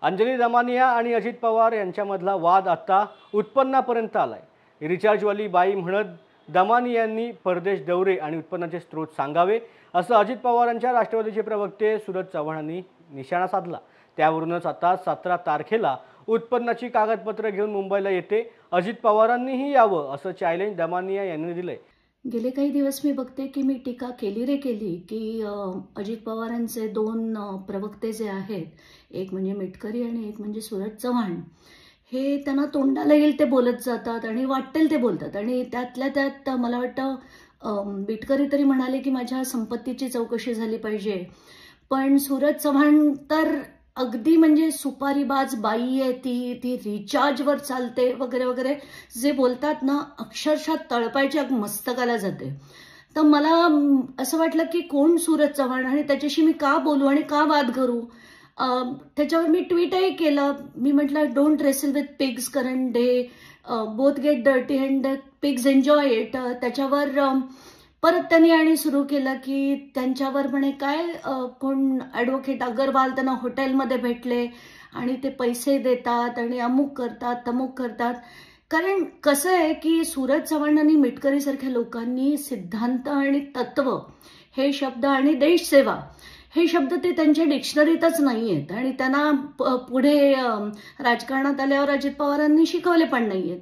अंजली दमानिया आणि अजित पवार यांच्यामधला वाद आता उत्पन्नापर्यंत आलाय। रिचार्जवाली बाई म्हणत दमानियांनी परदेश दौरे आणि उत्पन्नाचे स्रोत सांगावे असं अजित पवारांच्या राष्ट्रवादीचे प्रवक्ते सुरज चव्हाणांनी निशाणा साधला। त्यावरूनच आता 17 तारखेला उत्पन्नाची कागदपत्र घेऊन मुंबईला येते अजित पवारांनीही यावं असं चॅलेंज दमानिया यांनी दिलंय। गेले काही दिवस मी बघते की मी टीका केली की अजित पवारांचे दोन प्रवक्ते जे आहेत, एक म्हणजे मिटकरी आणि एक म्हणजे सुरज चव्हाण, हे त्यांना तोंडाला येईल ते बोलत जातात आणि वाटेल ते बोलतात। आणि त्यातल्या त्यात मला वाटतं मिटकरी तरी म्हणाले की माझ्या संपत्तीची चौकशी झाली पाहिजे, पण सुरज चव्हाण तर अगदी म्हणजे सुपारीबाज बाई आहे, ती रिचार्जवर चालते वगैरे वगैरे जे बोलतात ना, अक्षरशः तळपायच्या मस्तकाला जाते। तर मला असं वाटलं की कोण सुरज चव्हाण आणि त्याच्याशी मी का बोलू आणि का वाद करू। त्याच्यावर मी ट्विटही केलं। मी म्हटलं डोंट रेसल विथ पिग्स, कारण they both get dirty and pigs enjoy it. त्याच्यावर परत त्यांनी आणि सुरू केलं की त्यांच्यावर म्हणे काय कोण ॲडव्होकेट अगरवाल त्यांना हॉटेलमध्ये भेटले आणि ते पैसे देतात आणि अमुक करतात तमुक करतात। कारण कसं आहे की सुरज चव्हाण आणि मिटकरी सारख्या लोकांनी सिद्धांत आणि तत्व हे शब्द आणि देशसेवा हे शब्द ते त्यांच्या डिक्शनरीतच नाही आहेत आणि त्यांना पुढे राजकारणात आल्यावर अजित पवारांनी शिकवले पण नाही आहेत।